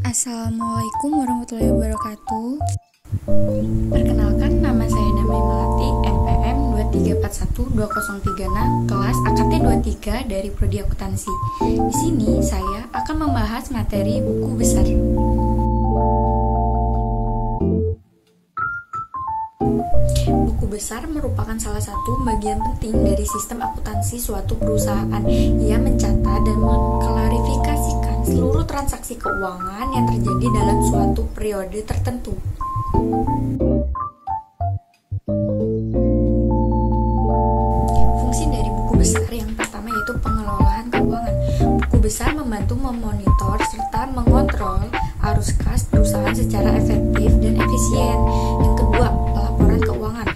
Assalamualaikum warahmatullahi wabarakatuh. Perkenalkan, nama saya Namai Melati, MPM 2341203 kelas AKT 23 dari Prodi Akuntansi. Di sini saya akan membahas materi buku besar. Buku besar merupakan salah satu bagian penting dari sistem akuntansi suatu perusahaan. Ia mencatat dan mengklarifikasikan seluruh transaksi keuangan yang terjadi dalam suatu periode tertentu. Fungsi dari buku besar yang pertama yaitu pengelolaan keuangan. Buku besar membantu memonitor serta mengontrol arus kas perusahaan secara efektif dan efisien. Yang kedua, laporan keuangan.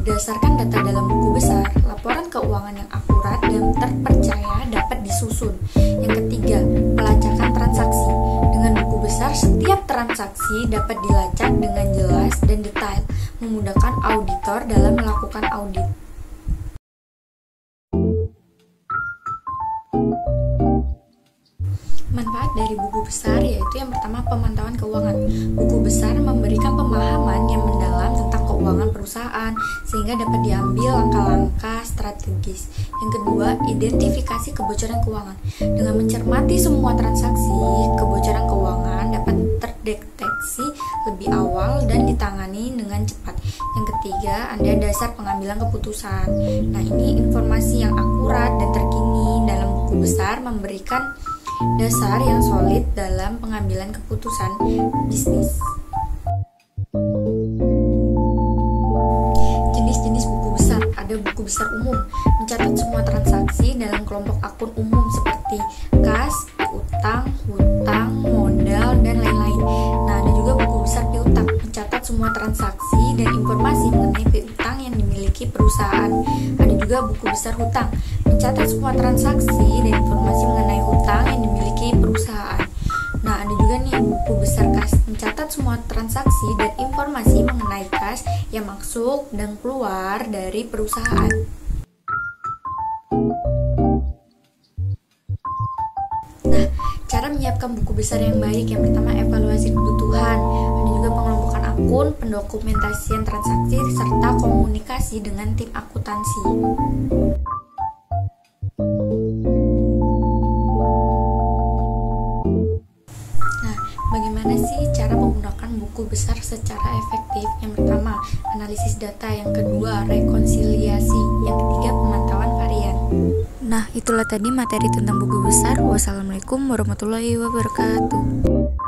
Berdasarkan data dalam buku besar, laporan keuangan yang akurat dan terpercaya dapat disusun. Yang ketiga, pelacakan transaksi. Dengan buku besar, setiap transaksi dapat dilacak dengan jelas dan detail, memudahkan auditor dalam melakukan audit. Manfaat dari buku besar yaitu yang pertama, pemantauan keuangan. Buku besar memberikan pemahaman yang mendalam tentang keuangan perusahaan sehingga dapat diambil langkah-langkah strategis. Yang kedua, identifikasi kebocoran keuangan. Dengan mencermati semua transaksi, kebocoran keuangan dapat terdeteksi lebih awal dan ditangani dengan cepat. Yang ketiga, ada dasar pengambilan keputusan. Nah, ini informasi yang akurat dan terkini dalam buku besar memberikan dasar yang solid dalam pengambilan keputusan bisnis. Jenis-jenis buku besar. Ada buku besar umum, mencatat semua transaksi dalam kelompok akun umum seperti kas, utang, hutang, modal, dan lain-lain. Nah, ada juga buku besar piutang, mencatat semua transaksi dan informasi mengenai piutang yang dimiliki perusahaan. Ada juga buku besar hutang, mencatat semua transaksi dan informasi mengenai hutang yang dimiliki perusahaan. Nah, ada juga nih buku besar kas, mencatat semua transaksi dan informasi mengenai kas yang masuk dan keluar dari perusahaan. Nah, cara menyiapkan buku besar yang baik, yang pertama, evaluasi kebutuhan. Ada juga pengelompokan akun, pendokumentasian transaksi, serta komunikasi dengan tim akuntansi. Bagaimana sih cara menggunakan buku besar secara efektif? Yang pertama, analisis data. Yang kedua, rekonsiliasi. Yang ketiga, pemantauan varian. Nah, itulah tadi materi tentang buku besar. Wassalamualaikum warahmatullahi wabarakatuh.